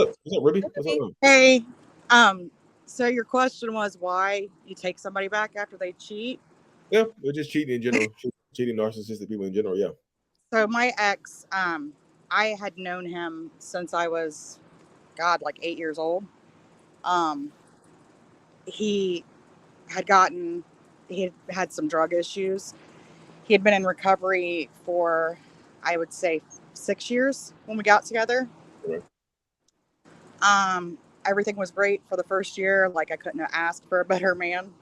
What's up, Ruby? What's up? Hey, so your question was why you take somebody back after they cheat? Yeah, we're just cheating in general. Cheating narcissistic people in general. Yeah. So my ex, I had known him since I was, God, like 8 years old. Um, he had gotten, he had some drug issues. He had been in recovery for, I would say, 6 years when we got together. Right. Everything was great for the first year. Like I couldn't have asked for a better man.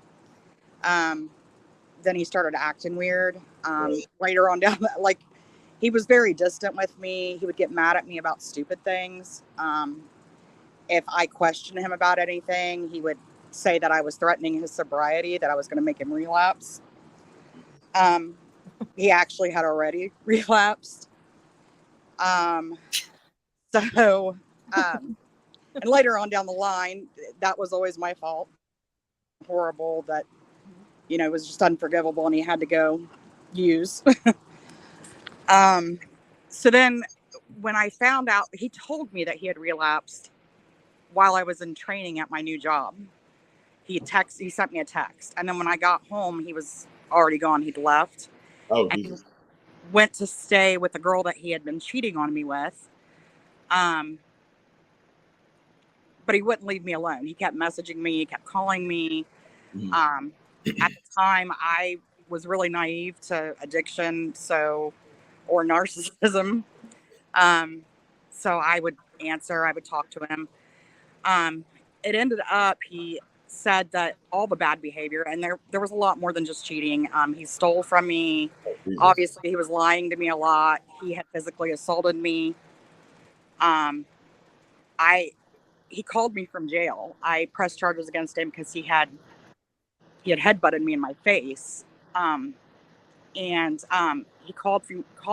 Um, then he started acting weird. Right. Later on down, like he was very distant with me. He would get mad at me about stupid things. If I questioned him about anything, he would say that I was threatening his sobriety, that I was going to make him relapse. Um, he actually had already relapsed. Um, so, and later on down the line, that was always my fault. Horrible that, it was just unforgivable and he had to go use. um, so then when I found out, he told me that he had relapsed while I was in training at my new job. He sent me a text. And then when I got home, he was already gone. He'd left Oh, and he Jesus. went to stay with the girl that he had been cheating on me with. Um, but he wouldn't leave me alone. He kept messaging me, he kept calling me. Mhm. Um, at the time, I was really naive to addiction, or narcissism. Um, so I would answer, I would talk to him. Um, it ended up, he said that all the bad behavior, and there was a lot more than just cheating. He stole from me. Oh, Jesus. Obviously, he was lying to me a lot. He had physically assaulted me. Um, I he called me from jail. I pressed charges against him because he had headbutted me in my face. Um, and he called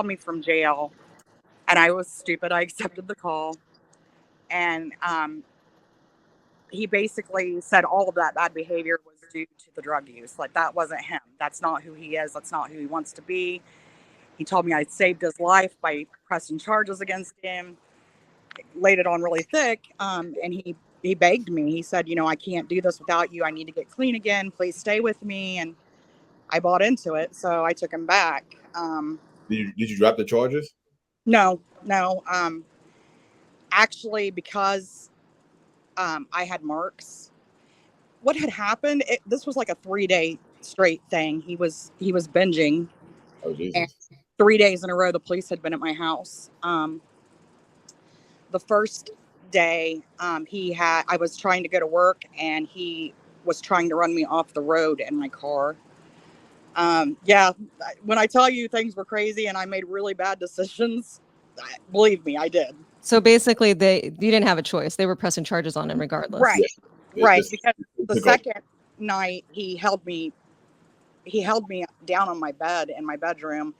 me from jail, and I was stupid. I accepted the call, and he basically said all of that bad behavior was due to the drug use. Like that wasn't him. That's not who he is. That's not who he wants to be. He told me I saved his life by pressing charges against him, laid it on really thick, and he begged me. He said, I can't do this without you. I need to get clean again. Please stay with me. And I bought into it, so I took him back. Did you drop the charges? No, no. Actually, because I had marks. What had happened? This was like a 3-day straight thing. He was binging, Oh, and Jesus. 3 days in a row, the police had been at my house. The first day, I was trying to go to work, and he was trying to run me off the road in my car. Yeah, when I tell you things were crazy and I made really bad decisions, believe me, I did. So basically, you didn't have a choice. They were pressing charges on him regardless. Right, Yeah, right. this Because the took off. second night he held me down on my bed in my bedroom,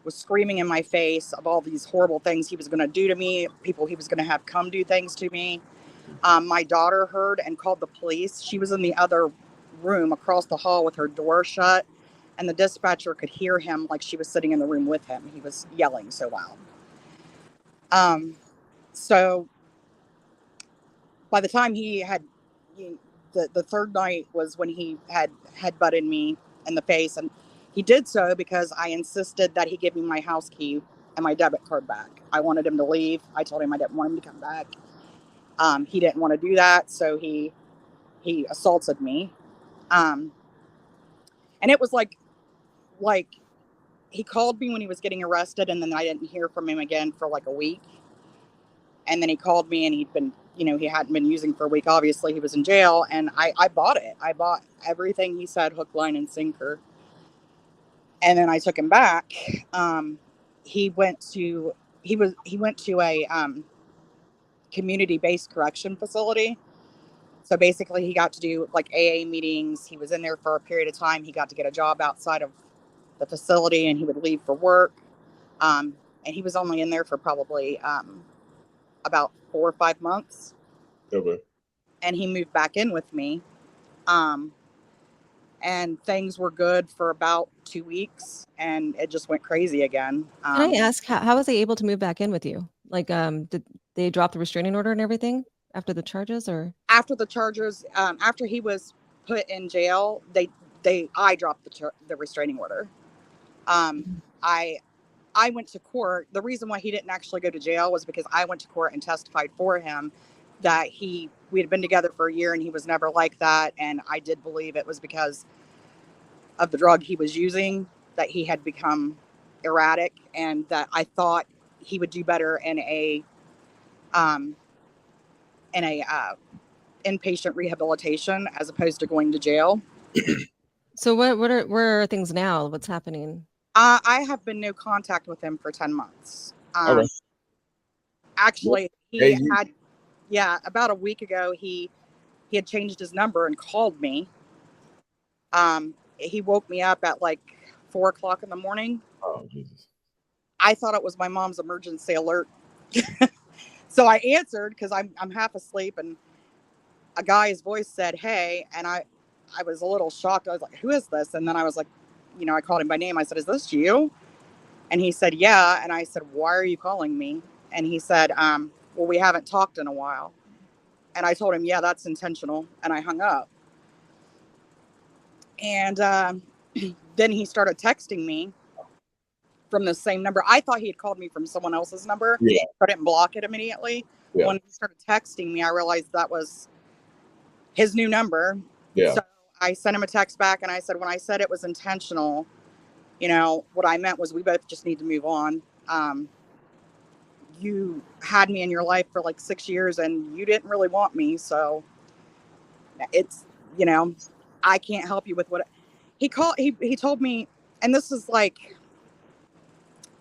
was screaming in my face of all these horrible things he was going to do to me, people he was going to have come do things to me. My daughter heard and called the police. She was in the other room across the hall with her door shut, and the dispatcher could hear him like she was sitting in the room with him. He was yelling so loud. So by the time the third night was when he had headbutted me in the face, and he did so because I insisted that he give me my house key and my debit card back. I wanted him to leave. I told him I didn't want him to come back. He didn't want to do that, so he assaulted me. Um, and it was like he called me when he was getting arrested, and then I didn't hear from him again for like a week. And then he called me, and he hadn't been using for a week. Obviously, he was in jail, and I bought it. I bought everything he said, hook, line, and sinker. And then I took him back. Um, he went to he went to a community based correction facility. So basically, he got to do like AA meetings. He was in there for a period of time. He got to get a job outside of the facility, and he would leave for work. And he was only in there for probably about 4 or 5 months. Okay. And he moved back in with me. Um, and things were good for about 2 weeks, and it just went crazy again. Can I ask how was he able to move back in with you? Like, they dropped the restraining order and everything after the charges, or After the charges, after he was put in jail, I dropped the restraining order. I went to court. The reason why he didn't actually go to jail was because I went to court and testified for him that we had been together for a year and he was never like that. And I did believe it was because of the drug he was using that he had become erratic, and that I thought he would do better in a inpatient rehabilitation as opposed to going to jail. so where are things now? What's happening? I have been no contact with him for 10 months. Okay. Actually, Hey, about a week ago, he had changed his number and called me. He woke me up at like 4:00 in the morning. oh Jesus. I thought it was my mom's emergency alert. So I answered because I'm half asleep, and a guy's voice said, "Hey," and I was a little shocked. I was like, "Who is this?" And then I was like, I called him by name. I said, "Is this you?" And he said, "Yeah." And I said, "Why are you calling me?" And he said, "Well, we haven't talked in a while." And I told him, "Yeah, that's intentional." And I hung up. And then he started texting me from the same number. I thought he had called me from someone else's number. Yeah. I didn't block it immediately. Yeah. When he started texting me, I realized that was his new number. Yeah. So I sent him a text back, and I said, when I said it was intentional, what I meant was we both just need to move on. You had me in your life for like 6 years and you didn't really want me. So it's, I can't help you with what he told me. And this is like,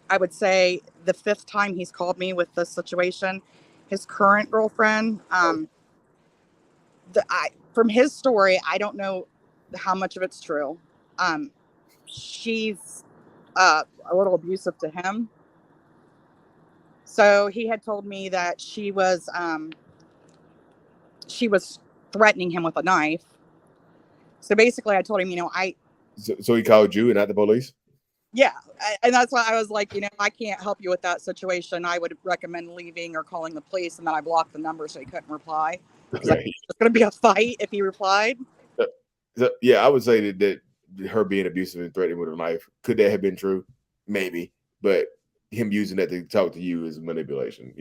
I would say the 5th time he's called me with this situation. His current girlfriend, from his story, I don't know how much of it's true. She's a little abusive to him. So he had told me that she was threatening him with a knife. So basically, I told him, So he called you and not the police? Yeah, and that's why I was like, I can't help you with that situation. I would recommend leaving or calling the police. And then I blocked the number so he couldn't reply. Okay. It's going to be a fight if he replied. So, yeah, I would say that her being abusive and threatening with a knife, could that have been true? Maybe, but him using that to talk to you is manipulation.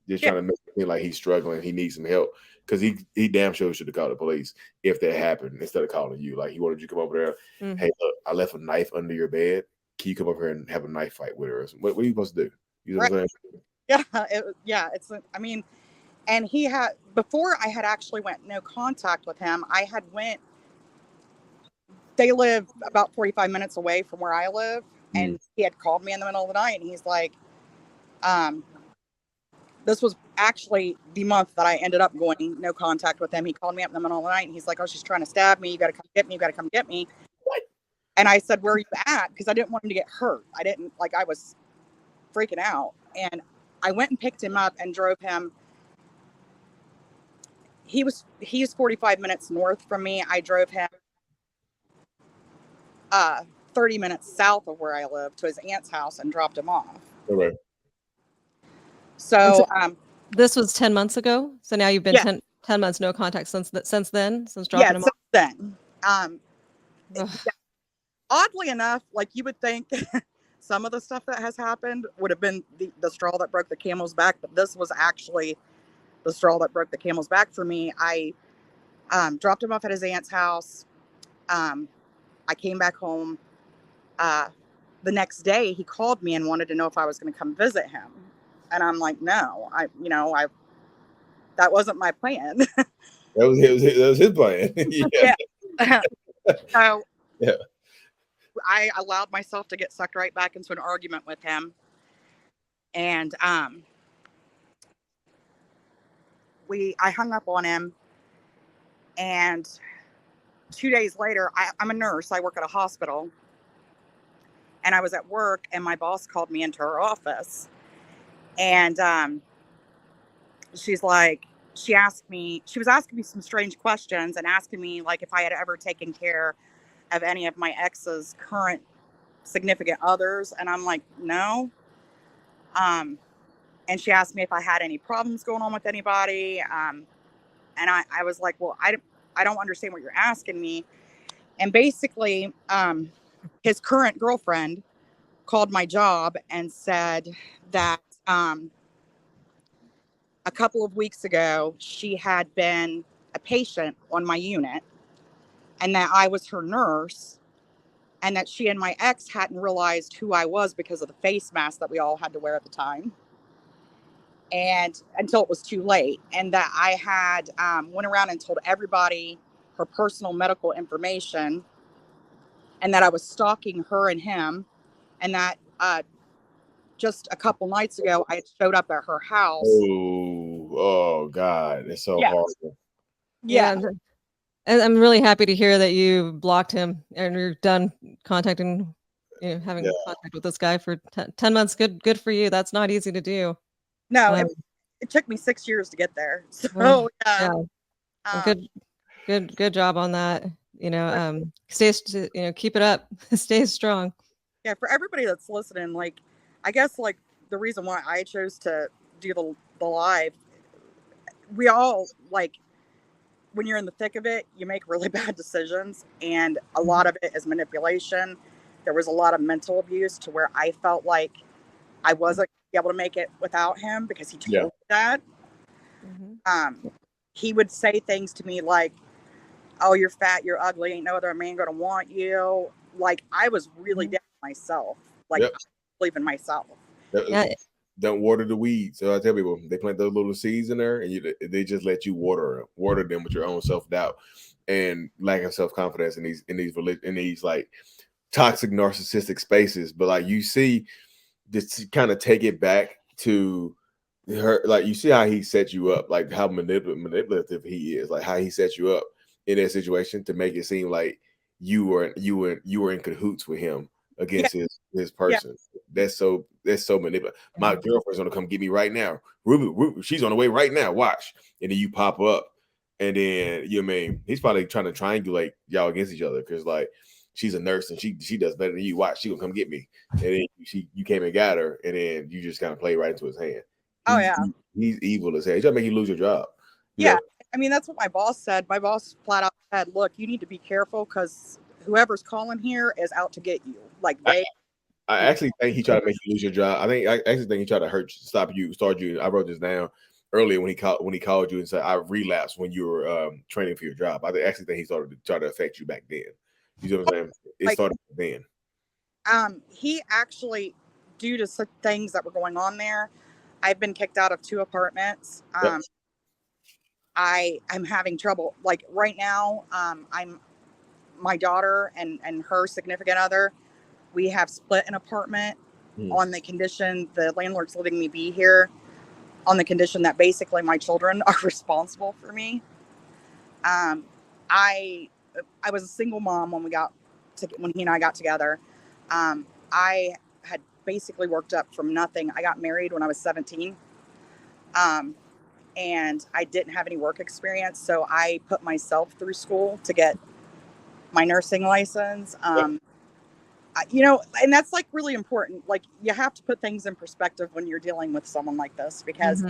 Just trying to make it feel like he's struggling, he needs some help, because he damn sure should have called the police if that happened instead of calling you. Like, he wanted you to come over there. Mm-hmm. Hey, look, I left a knife under your bed. Can you come over here and have a knife fight with her? What are you supposed to do? You know what I'm saying? Yeah, and he had, before I had actually went no contact with him, they live about 45 minutes away from where I live. And he had called me in the middle of the night, and he's like, this was actually the month that I ended up going no contact with him. He called me up in the middle of the night, and he's like, "Oh, she's trying to stab me. You got to come get me. You got to come get me." What? And I said, "Where are you at?" Because I didn't want him to get hurt. I was freaking out. And I went and picked him up and drove him. He's 45 minutes north from me. I drove him 30 minutes south of where I live to his aunt's house and dropped him off. Okay. So this was 10 months ago. So now you've been 10 months no contact since then, since dropping him off? Then. Oddly enough, like you would think some of the stuff that has happened would have been the straw that broke the camel's back, but this was actually the straw that broke the camel's back for me. I dropped him off at his aunt's house. I came back home. The next day, he called me and wanted to know if I was going to come visit him. And I'm like, no, that wasn't my plan. That was his plan. Yeah. So I allowed myself to get sucked right back into an argument with him. And I hung up on him. And 2 days later, I'm a nurse. I work at a hospital. And I was at work, and my boss called me into her office. And she was asking me some strange questions and asking me like if I had ever taken care of any of my ex's current significant others. And I'm like, no. and she asked me if I had any problems going on with anybody. And I was like, well, I don't understand what you're asking me. And basically, his current girlfriend called my job and said that a couple of weeks ago, she had been a patient on my unit and that I was her nurse, and that she and my ex hadn't realized who I was because of the face mask that we all had to wear at the time. And until it was too late, and that I had went around and told everybody her personal medical information, and that I was stalking her and him, and that just a couple nights ago I had showed up at her house. Oh God, it's so horrible. Yeah. And I'm really happy to hear that you blocked him and you're done contacting, having contact with this guy for 10 months. Good for you. That's not easy to do. No, it took me 6 years to get there. So good job on that. Keep it up. Stay strong. Yeah, for everybody that's listening, like, I guess, like, the reason why I chose to do the live, we all, like, when you're in the thick of it, you make really bad decisions, and a lot of it is manipulation. There was a lot of mental abuse to where I felt like I wasn't able to make it without him because he told me that. He would say things to me like, "Oh, you're fat, you're ugly, ain't no other man gonna want you." Like, I was really down on myself. Like, I believe in myself. Don't water the weeds. So I tell people, they plant those little seeds in there, and they just let you water them with your own self-doubt and lack of self-confidence in these like toxic narcissistic spaces. But like, you see, just to kind of take it back to her, like, you see how he set you up, like how manipulative he is, like how he set you up in that situation to make it seem like you were in cahoots with him against his person. That's so manipulative. My girlfriend's gonna come get me right now. Ruby, she's on the way right now. Watch. And then you pop up, and then he's probably trying to triangulate y'all against each other because, like, she's a nurse and she does better than you. Watch, she gonna come get me. And then you came and got her, and then you just kind of play right into his hand. He's evil as hell. He's trying to make you lose your job. Yeah. I mean, that's what my boss said. My boss flat out said, "Look, you need to be careful because whoever's calling here is out to get you." Like, I actually think he tried to make you lose your job. I actually think he tried to start you. I wrote this down earlier when he called you and said, "I relapsed when you were training for your job." I actually think he started to try to affect you back then. You know what I'm saying? It started then. He actually, due to some things that were going on there, I've been kicked out of 2 apartments. I'm having trouble. Like, right now, my daughter and her significant other, we have split an apartment on the condition the landlord's letting me be here on the condition that basically my children are responsible for me. I was a single mom when when he and I got together. I had basically worked up from nothing. I got married when I was 17. And I didn't have any work experience. So I put myself through school to get my nursing license. And that's like really important. Like, you have to put things in perspective when you're dealing with someone like this, because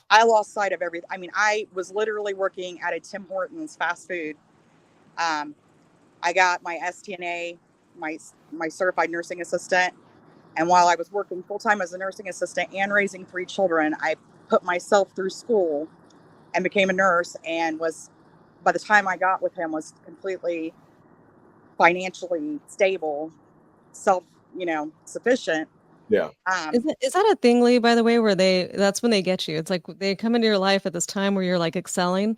I lost sight of everything. I mean, I was literally working at a Tim Hortons fast food. I got my STNA, my certified nursing assistant. And while I was working full-time as a nursing assistant and raising 3 children, I put myself through school and became a nurse, and by the time I got with him, was completely financially stable, self-sufficient. Yeah. Is that a thing, Lee, by the way, where that's when they get you? It's like they come into your life at this time where you're like excelling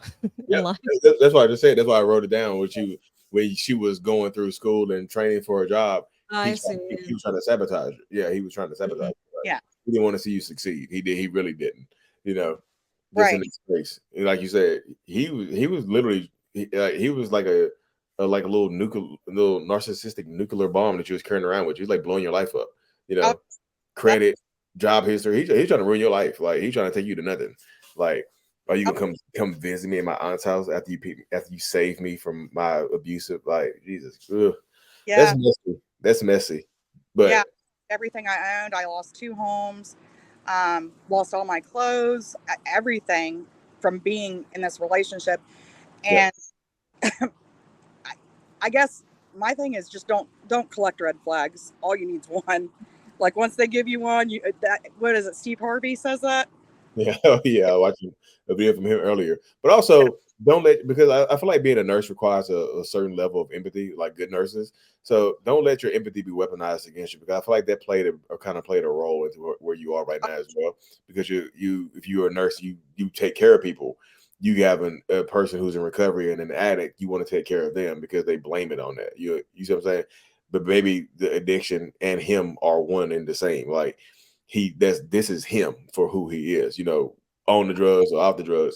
in life. That's why I just said. That's why I wrote it down. When she was going through school and training for a job, I see. He was trying to sabotage her. Yeah, he was trying to sabotage her. Yeah. He didn't want to see you succeed. He did. He really didn't. Right. In this space. And like you said, he was literally he was like a little narcissistic nuclear bomb that you was carrying around with you. He's like blowing your life up. Credit, job history. He's trying to ruin your life. Like, he's trying to take you to nothing. Like, are you gonna come visit me at my aunt's house after you saved me from my abusive, like, Jesus? Ugh. Yeah. That's messy. But everything I owned, I lost 2 homes. lost all my clothes, everything from being in this relationship. Yeah. And I guess my thing is just don't collect red flags. All you need is one. Like once they give you one, what is it? Steve Harvey says that. Yeah, yeah, I watched a video from him earlier. But also, don't let because I feel like being a nurse requires a certain level of empathy, like good nurses. So don't let your empathy be weaponized against you because I feel like that played or kind of played a role into where you are right now as well. Because you if you're a nurse, you take care of people. You have a person who's in recovery and an addict, you want to take care of them because they blame it on that. You see what I'm saying? But maybe the addiction and him are one and the same. Like this is him for who he is, on the drugs or off the drugs.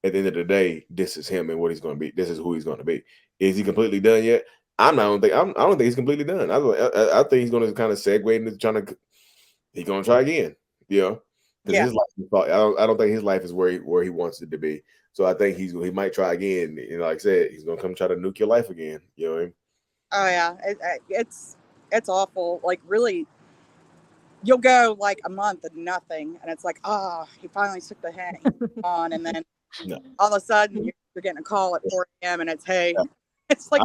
At the end of the day, this is him and what he's going to be. This is who he's going to be. Is he completely done yet? I don't think he's completely done. I think he's going to kind of segue into he's going to try again, because Yeah. his life, I don't think his life is where he wants it to be. So I think he might try again. And like I said, he's going to come try to nuke your life again. You know what I mean? Oh yeah, it's awful. Like really, you'll go like a month and nothing, and it's like, he finally took the hit on, and then No. all of a sudden you're getting a call at 4 a.m. and it's hey. Yeah. It's like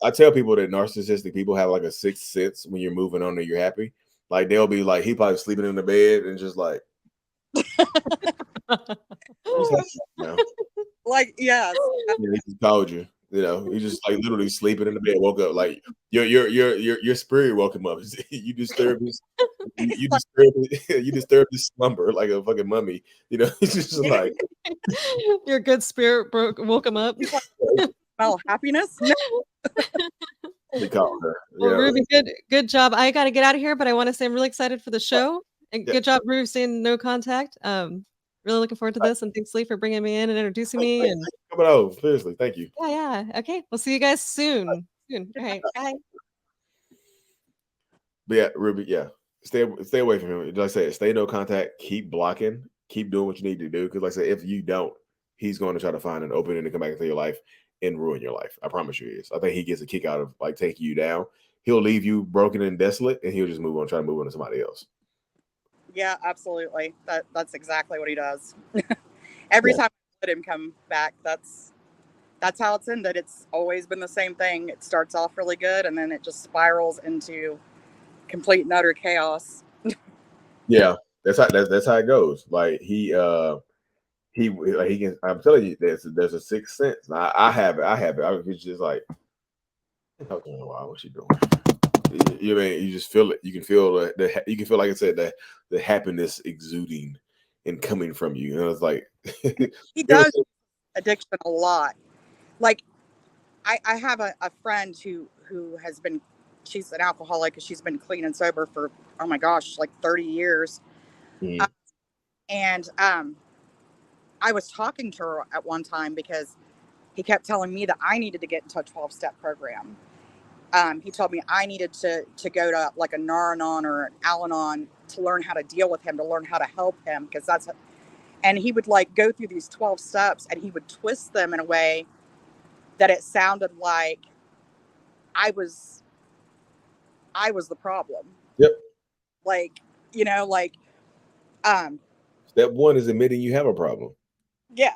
I tell people that narcissistic people have like a sixth sense when you're moving on and you're happy. Like they'll be like, he probably sleeping in the bed and just like, like yes. He just called you. He just like literally sleeping in the bed, woke up like your spirit woke him up. You disturbed his you disturbed his slumber like a fucking mummy. It's just like your good spirit woke him up. Smell happiness. No. They called her. Well, Ruby, good job. I got to get out of here, but I want to say I'm really excited for the show. And good job, Ruby, saying no contact. Really looking forward to this, and thanks, Lee, for bringing me in and introducing me. And coming over, seriously, thank you. Yeah. Okay, we'll see you guys soon. All right, bye. But yeah, Ruby, stay away from him. Like I said, stay no contact. Keep blocking. Keep doing what you need to do. Because like I said, if you don't, he's going to try to find an opening to come back into your life and ruin your life. I promise you, he is. I think he gets a kick out of like taking you down. He'll leave you broken and desolate, and he'll just try to move on to somebody else. Yeah, absolutely. That's exactly what he does. Every time I let him come back, that's how it's ended. It's always been the same thing. It starts off really good, and then it just spirals into complete and utter chaos. Yeah, that's how it goes. Like he can. I'm telling you, there's a sixth sense. I have it. It's just like, what's she doing? You mean you just feel it? You can feel you can feel, like I said, the happiness exuding and coming from you. It's like he does addiction a lot. Like I have a friend who has been, she's an alcoholic, she's been clean and sober for oh my gosh, like 30 years. Mm-hmm. And I was talking to her at one time because he kept telling me that I needed to get into a 12-step program. He told me I needed to go to like a Nar-Anon or an Al-Anon to learn how to deal with him, to learn how to help him, because and he would like go through these 12 steps and he would twist them in a way that it sounded like I was the problem. Yep. Like, step one is admitting you have a problem. Yeah.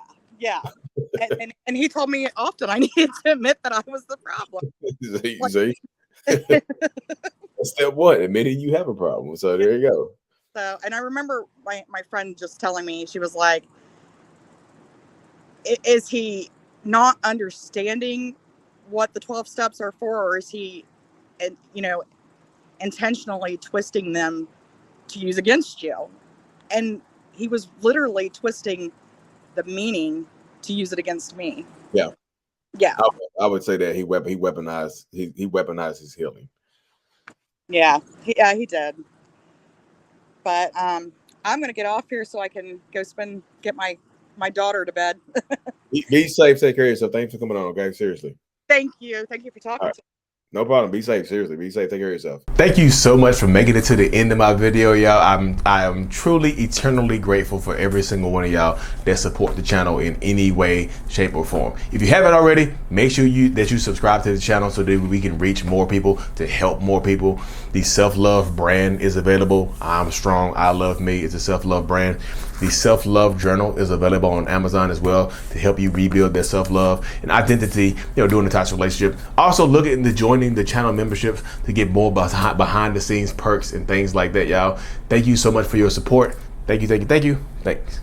and he told me often I needed to admit that I was the problem. Step one, admitting you have a problem. So there you go. So, and I remember my friend just telling me, she was like, is he not understanding what the 12 steps are for, or is he, intentionally twisting them to use against you? And he was literally twisting the meaning to use it against me. Yeah. I would say that he weaponized his healing. Yeah, he did. But I'm gonna get off here so I can go get my daughter to bed. Be safe, take care of yourself. Thanks for coming on, okay? Seriously. Thank you for talking to me. No problem. Be safe. Seriously, be safe. Take care of yourself. Thank you so much for making it to the end of my video, y'all. I am truly, eternally grateful for every single one of y'all that support the channel in any way, shape, or form. If you haven't already, make sure that you subscribe to the channel so that we can reach more people, to help more people. The self-love brand is available. I'm strong. I love me. It's a self-love brand. The self-love journal is available on Amazon as well to help you rebuild that self-love and identity, during the toxic relationship. Also, look into joining the channel memberships to get more behind the scenes perks and things like that, y'all. Thank you so much for your support. Thank you. Thanks.